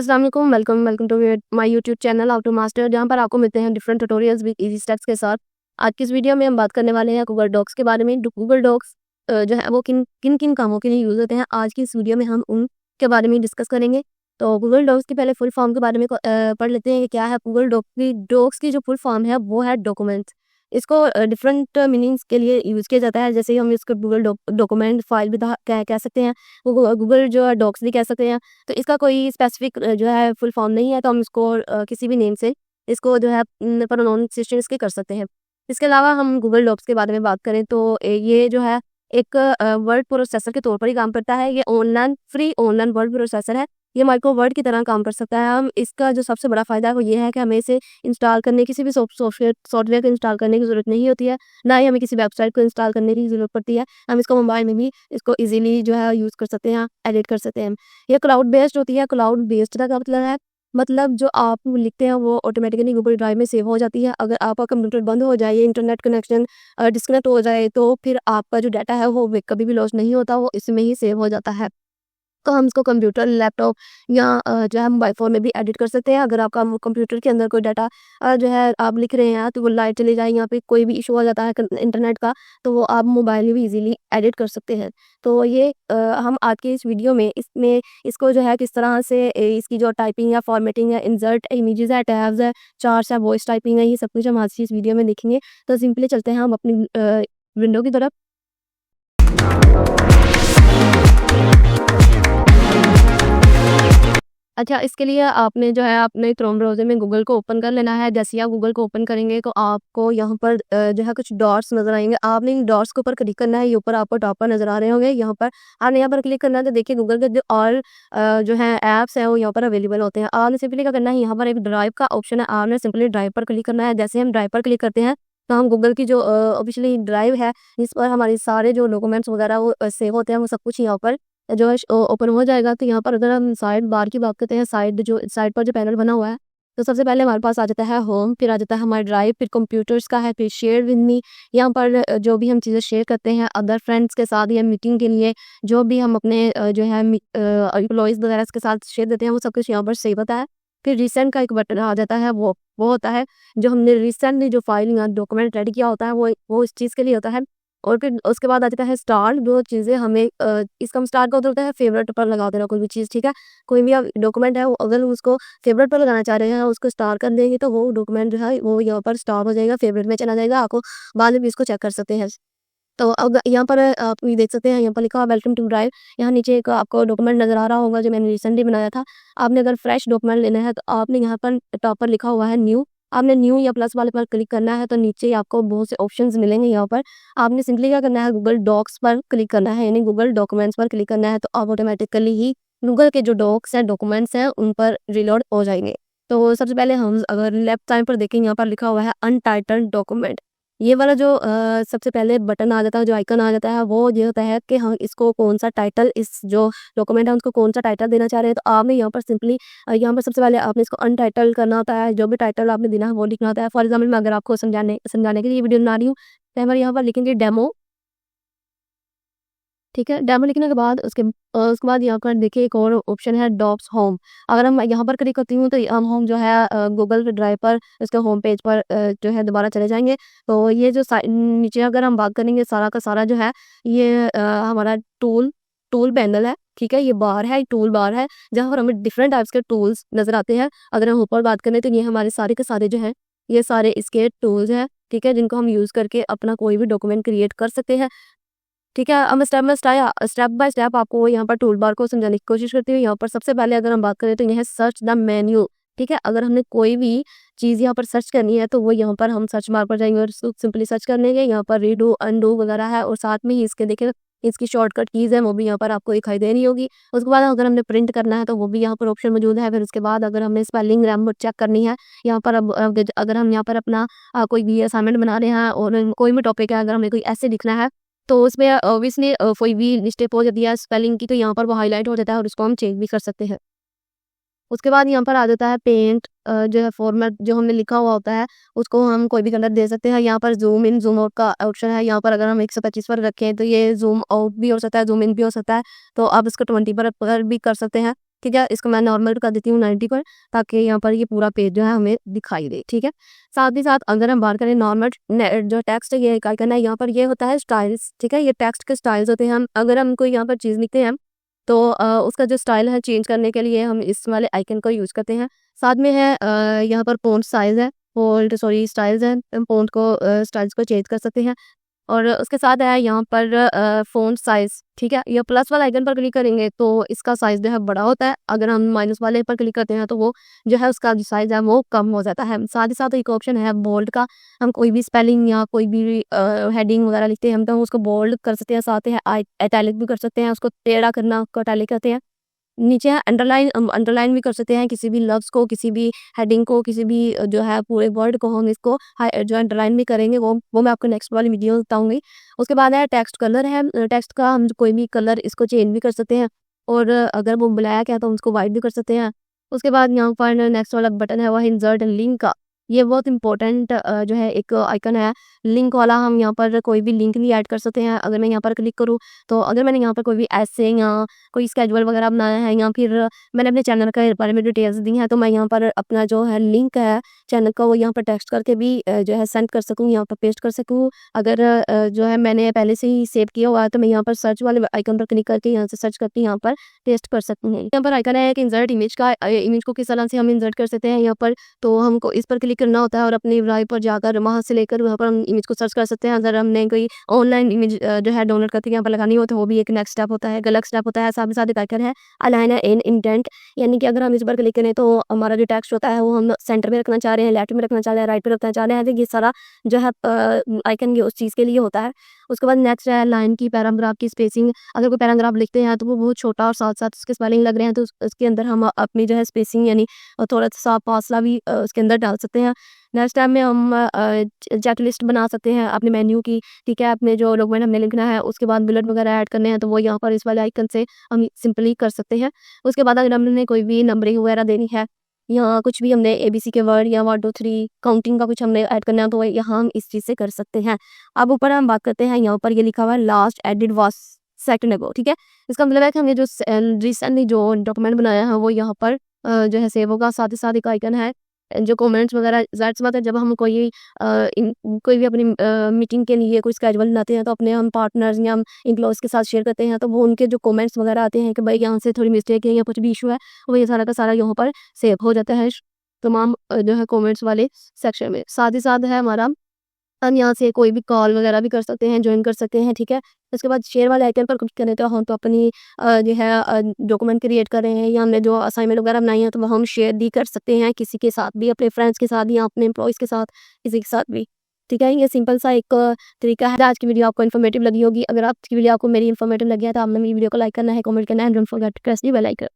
अस्सलाम वालेकुम, welcome to my YouTube channel how to master, जहाँ पर आपको मिलते हैं different tutorials with easy steps के साथ। आज की इस वीडियो में हम बात करने वाले हैं गूगल डॉक्स के बारे में। गूगल डॉक्स जो है वो किन किन किन कामों के लिए यूज़ होते हैं, आज की इस वीडियो में हम उनके बारे में डिस्कस करेंगे। तो गूगल डॉक्स की पहले फुल फॉर्म के बारे में पढ़ लेते हैं कि क्या है। गूगल डॉक्स की जो फुल फॉर्म है वो है डॉक्यूमेंट्स। इसको डिफरेंट मीनिंग्स के लिए यूज़ किया जाता है, जैसे हम इसको गूगल डॉक्यूमेंट फाइल भी कह सकते हैं, गूगल जो है डॉक्स भी कह सकते हैं। तो इसका कोई स्पेसिफिक जो है फुल फॉर्म नहीं है, तो हम इसको किसी भी नेम से इसको जो है प्रोनाउंसिएशन इसके कर सकते हैं। इसके अलावा हम गूगल डॉक्स के बारे में बात करें तो ये जो है एक वर्ड प्रोसेसर के तौर पर ही काम करता है। ये फ्री ऑनलाइन वर्ड प्रोसेसर है। ये माइक्रो वर्ड की तरह काम कर सकता है। हम इसका जो सबसे बड़ा फ़ायदा है वो ये है कि हमें इसे इंस्टॉल करने किसी भी सॉफ्टवेयर को इंस्टॉल करने की ज़रूरत नहीं होती है, ना ही हमें किसी वेबसाइट को इंस्टॉल करने की ज़रूरत पड़ती है। हम इसको मोबाइल में भी इसको ईज़िली जो है यूज़ कर सकते हैं, एडिट कर सकते हैं। ये क्लाउड बेस्ड होती है। क्लाउड बेस्ड का मतलब है, मतलब जो आप लिखते हैं वो ऑटोमेटिकली गूगल ड्राइव में सेव हो जाती है। अगर आपका कंप्यूटर बंद हो जाए, इंटरनेट कनेक्शन डिस्कनेक्ट हो जाए, तो फिर आपका जो डाटा है वो कभी भी लॉस नहीं होता, वो इसमें ही सेव हो जाता है। तो हम इसको कंप्यूटर, लैपटॉप या जो है मोबाइल फ़ोन में भी एडिट कर सकते हैं। अगर आपका कंप्यूटर के अंदर कोई डाटा जो है आप लिख रहे हैं, तो वो लाइट चली जाए या फिर कोई भी इशू हो जाता है इंटरनेट का, तो वो आप मोबाइल में भी इजीली एडिट कर सकते हैं। तो ये हम आज के इस वीडियो में इसको जो है किस तरह से इसकी जो टाइपिंग या फॉर्मेटिंग है, इंसर्ट इमेजेस है, टैब्स है, चार्ट्स है, वॉइस टाइपिंग है, ये सब कुछ हम आज की इस वीडियो में देखेंगे। तो सिंपली चलते हैं हम अपनी विंडो की तरफ। अच्छा, इसके लिए आपने जो है अपने क्रोम ब्राउज़र में गूगल को ओपन कर लेना है। जैसे ही आप गूगल को ओपन करेंगे तो आपको यहाँ पर जो है कुछ डॉट्स नज़र आएँगे। आपने इन डॉट्स के ऊपर क्लिक करना है। ये ऊपर आपको टॉप पर नज़र आ रहे होंगे। यहाँ पर आपने यहाँ पर क्लिक करना है, तो देखिए गूगल के जो ऑल जो है ऐप्स हैं वो यहाँ पर अवेलेबल होते हैं। आपने सिंपली क्या करना है, यहाँ पर एक ड्राइव का ऑप्शन है, आपने सिंपली ड्राइव पर क्लिक करना है। जैसे हम ड्राइव पर क्लिक करते हैं तो हम गूगल की जो ऑफ़िशियली ड्राइव है, इस पर हमारे सारे जो डॉक्यूमेंट्स वगैरह वो सेव होते हैं, वो सब कुछ यहाँ पर जो है ओपन हो जाएगा। तो यहाँ पर अगर हम साइड बार की बात करते हैं, साइड पर जो पैनल बना हुआ है, तो सबसे पहले हमारे पास आ जाता है होम, फिर आ जाता है हमारा ड्राइव, फिर कंप्यूटर्स का है, फिर शेयर विद मी। यहाँ पर जो भी हम चीज़ें शेयर करते हैं अदर फ्रेंड्स के साथ या मीटिंग के लिए, जो भी हम अपने जो है एम्प्लॉइज़ वगैरह के साथ शेयर देते हैं, वो सब कुछ यहाँ पर सेव होता है। फिर रिसेंट का एक बटन आ जाता है, वो होता है जो हमने रिसेंटली जो फाइल या डॉक्यूमेंट रेडी किया होता है, वो इस चीज़ के लिए होता है। और फिर उसके बाद आ जाता है स्टार, जो चीज़ें हमें इसका स्टार का मतलब होता है फेवरेट पर लगा देना कोई भी चीज़, ठीक है। कोई भी आप डॉक्यूमेंट है, वो अगर उसको फेवरेट पर लगाना चाह रहे हैं, उसको स्टार कर देंगे तो वो डॉक्यूमेंट जो है वो यहाँ पर स्टार हो जाएगा, फेवरेट में चला जाएगा। आपको बाद में भी इसको चेक कर सकते हैं। तो अब यहाँ पर आप ये देख सकते हैं, यहाँ पर लिखा हुआ वेलकम टू ड्राइव। यहाँ नीचे एक आपको डॉक्यूमेंट नज़र आ रहा होगा जो मैंने रिसेंटली बनाया था। आपने अगर फ्रेश डॉक्यूमेंट लेना है तो आपने यहाँ पर टॉप पर लिखा हुआ है न्यू। आपने न्यू या प्लस वाले पर क्लिक करना है, तो नीचे आपको बहुत से ऑप्शंस मिलेंगे। यहाँ पर आपने सिंपली क्या करना है, गूगल डॉक्स पर क्लिक करना है, यानी गूगल डॉक्यूमेंट्स पर क्लिक करना है, तो आप ऑटोमेटिकली ही गूगल के जो डॉक्स हैं, डॉक्यूमेंट्स हैं, उन पर रीलोड हो जाएंगे। तो सबसे पहले हम अगर लेफ्ट साइड पर देखें, यहाँ पर लिखा हुआ है अनटाइटल्ड डॉक्यूमेंट। ये वाला जो सबसे पहले बटन आ जाता है, जो आइकन आ जाता है, वो ये होता है कि हम इसको कौन-सा टाइटल, इस जो डॉक्यूमेंट है उसको कौन-सा टाइटल देना चाह रहे हैं। तो आपने यहाँ पर सिंपली यहाँ पर सबसे पहले आपने इसको अनटाइटल करना होता है। जो भी टाइटल आपने देना है वो लिखना होता है। फॉर एग्ज़ाम्पल मैं अगर आपको समझाने के लिए वीडियो बना रही हूँ, तो हमारे यहाँ पर लिखेंगे डेमो, ठीक है। डेमो लिखने के बाद उसके बाद यहाँ पर देखिए एक और ऑप्शन है डॉक्स होम। अगर हम यहाँ पर क्लिक करती हूँ तो हम होम जो है गूगल ड्राइव पर उसके होम पेज पर जो है दोबारा चले जाएँगे। तो ये जो नीचे अगर हम बात करेंगे, सारा का सारा जो है ये हमारा टूल पैनल है, ठीक है। ये बार है, टूल बार है, जहाँ पर हमें डिफरेंट टाइप्स के टूल्स नज़र आते हैं। अगर हम ऊपर बात करें तो ये हमारे सारे के सारे जो हैं, ये सारे इसके टूल्स हैं, ठीक है, जिनको हम यूज़ करके अपना कोई भी डॉक्यूमेंट क्रिएट कर सकते हैं। ठीक है, अब मैं स्टेप बाय स्टेप आपको यहाँ पर टूल बार को समझाने की कोशिश करती हूँ। यहाँ पर सबसे पहले अगर हम बात करें तो ये है सर्च द मेन्यू, ठीक है। अगर हमने कोई भी चीज़ यहाँ पर सर्च करनी है तो वो यहाँ पर हम सर्च बार पर जाएंगे और सिंपली सर्च कर लेंगे। यहाँ पर रीडू, अनडू वगैरह है, और साथ में ही इसके देखिए इसकी शॉर्टकट कीज़ है, वो भी यहाँ पर आपको दिखाई दे रही होगी। उसके बाद अगर हमने प्रिंट करना है तो वो भी यहाँ पर ऑप्शन मौजूद है। फिर उसके बाद अगर हमने स्पेलिंग ग्रामर चेक करनी है, यहाँ पर अब अगर हम यहाँ पर अपना कोई भी असाइनमेंट बना रहे हैं और कोई भी टॉपिक है, अगर हमें कोई ऐसे लिखना है, तो उसमें ऑब्वियसली कोई भी मिस्टेक हो जाती है स्पेलिंग की, तो यहाँ पर वो हाईलाइट हो जाता है और उसको हम चेंज भी कर सकते हैं। उसके बाद यहाँ पर आ जाता है पेंट, जो है फॉर्मेट जो हमने लिखा हुआ होता है उसको हम कोई भी कलर दे सकते हैं। यहाँ पर ज़ूम इन ज़ूम आउट का ऑप्शन है। यहाँ पर अगर हम 125 पर रखें तो ये ज़ूम आउट भी हो सकता है, ज़ूम इन भी हो सकता है, तो आप इसको 20 पर भी कर सकते हैं। ठीक है। इसको मैं नॉर्मल कर देती हूँ 90 पर, ताकि यहाँ पर ये पूरा पेज जो है हमें दिखाई दे, ठीक है। साथ ही साथ अगर हम बात करें नॉर्मल जो टेक्स्ट है, ये एक आइकन है, यहाँ पर ये होता है स्टाइल्स, ठीक है। ये टेक्स्ट के स्टाइल्स होते हैं। हम अगर हम कोई यहाँ पर चीज़ लिखते हैं तो उसका जो स्टाइल है चेंज करने के लिए हम इस वाले आइकन को यूज़ करते हैं। साथ में है यहाँ पर फ़ॉन्ट साइज़ है, स्टाइल्स है, हम फ़ॉन्ट को स्टाइल्स को चेंज कर सकते हैं। और उसके साथ है यहाँ पर फ़ॉन्ट साइज़, ठीक है। ये प्लस वाला आइकन पर क्लिक करेंगे तो इसका साइज़ जो है बड़ा होता है। अगर हम माइनस वाले पर क्लिक करते हैं तो वो जो है उसका जो साइज़ है वो कम हो जाता है। साथ ही साथ एक ऑप्शन है बोल्ड का। हम कोई भी स्पेलिंग या कोई भी हेडिंग वगैरह लिखते हैं हम तो उसको बोल्ड कर सकते हैं। साथ ही इटैलिक भी कर सकते हैं, उसको टेढ़ा करना उसको इटैलिक कहते हैं। नीचे है अंडरलाइन, अंडरलाइन भी कर सकते हैं किसी भी लफ्ज़ को, किसी भी हेडिंग को, किसी भी जो है पूरे वर्ड को हम इसको जो अंडरलाइन भी करेंगे, वो मैं आपको नेक्स्ट वाली वीडियो में बताऊँगी। उसके बाद है टेक्स्ट कलर है, टेक्स्ट का हम कोई भी कलर इसको चेंज भी कर सकते हैं, और अगर वो ब्लैक है तो हम उसको वाइट भी कर सकते हैं। उसके बाद यहाँ पर नेक्स्ट वाला बटन है वो है इंसर्ट लिंक का। ये बहुत इंपॉर्टेंट जो है एक आइकन है लिंक वाला। हम यहाँ पर कोई भी लिंक भी ऐड कर सकते हैं। अगर मैं यहाँ पर क्लिक करूँ तो अगर मैंने यहाँ पर कोई भी ऐसे या कोई स्केड्यूल वगैरह बनाया है, या फिर मैंने अपने चैनल के बारे में डिटेल्स दी हैं, तो मैं यहाँ पर अपना जो है लिंक है चैनल का वो यहाँ पर टेक्स्ट करके भी जो है सेंड कर सकूँ, यहाँ पर पेस्ट कर सकूँ। अगर जो है मैंने पहले से ही सेव किया हुआ है तो मैं यहाँ पर सर्च वाले आइकन पर क्लिक करके यहाँ से सर्च करके यहाँ पर पेस्ट कर सकती हूँ। यहाँ पर आइकन है कि इंसर्ट इमेज का, इमेज को किस तरह से हम इंसर्ट कर सकते हैं यहाँ पर, तो हमको इस पर क्लिक करना होता है और अपनी ड्राइव पर जाकर वहाँ से लेकर वहाँ पर हम इमेज को सर्च कर सकते हैं। अगर हमने कोई ऑनलाइन इमेज जो है डाउनलोड करके यहाँ पर लगानी हो तो वो भी एक नेक्स्ट स्टेप होता है, गलत स्टेप होता है। साथ ही साथ एक आइकन है अलाइन इन इंटेंट, यानी कि अगर हम इस पर क्लिक करें तो हमारा जो टेक्स्ट होता है वो हम सेंटर में रखना चाह रहे हैं, लेफ्ट में रखना चाह रहे हैं, राइट में रखना चाह रहे हैं, तो ये सारा जो है आइकन ये उस चीज़ के लिए होता है। उसके बाद नेक्स्ट है लाइन की, पैराग्राफ की स्पेसिंग। अगर कोई पैराग्राफ लिखते हैं तो वो बहुत छोटा और साथ साथ उसके स्पेलिंग लग रहे हैं तो उसके अंदर हम अपनी जो है स्पेसिंग यानी थोड़ा सा फासला भी उसके अंदर डाल सकते हैं। नेक्स्ट टाइम में हम चेक लिस्ट बना सकते हैं अपने मेन्यू की, ठीक है। अपने जो डॉक्यूमेंट हमने लिखना है उसके बाद बुलेट वगैरह ऐड करने हैं तो वो यहाँ पर इस वाले आइकन से हम सिंपली कर सकते हैं। उसके बाद अगर हमने कोई भी नंबरिंग वगैरह देनी है या कुछ भी हमने ABC के वर्ड या 1 2 3 काउंटिंग का कुछ हमने ऐड करना है तो यहाँ हम इस चीज़ से कर सकते हैं। अब ऊपर हम बात करते हैं, यहाँ पर ये लिखा हुआ है लास्ट एडिट वाज सेकंड अगो, ठीक है। इसका मतलब है कि हमने जो रिसेंटली जो डॉक्यूमेंट बनाया है वो यहाँ पर जो है सेव होगा। साथ ही साथ एक आइकन है जो कमेंट्स वगैरह, ज़ाहिर-सी बात है जब हम कोई भी अपनी मीटिंग के लिए कोई स्केड्यूल बनाते हैं तो अपने हम पार्टनर्स या हम एम्प्लॉइज़ के साथ शेयर करते हैं तो वो उनके जो कमेंट्स वगैरह आते हैं कि भाई यहाँ से थोड़ी मिस्टेक है या कुछ भी इशू है, वो ये सारा का सारा यहाँ पर सेव हो जाता है तमाम जो है कमेंट्स वाले सेक्शन में। साथ ही साथ है हमारा, हम यहाँ से कोई भी कॉल वगैरह भी कर सकते हैं, जॉइन कर सकते हैं, ठीक है। उसके बाद शेयर वाले आइकन पर क्लिक करें तो हम तो अपनी जो है डॉक्यूमेंट क्रिएट कर रहे हैं या हमने जो असाइनमेंट वगैरह बनाई है तो वो हम शेयर भी कर सकते हैं किसी के साथ भी, अपने फ्रेंड्स के साथ या अपने एम्प्लॉइज़ के साथ, किसी के साथ भी, ठीक है। ये सिंपल सा एक तरीका है। आज की वीडियो आपको इन्फॉर्मेटिव लगी होगी। अगर आपकी वीडियो आपको मेरी इन्फॉर्मेटिव लगी है तो आपने मेरी वीडियो को लाइक करना है, कमेंट करना है, don't forget to press the bell icon.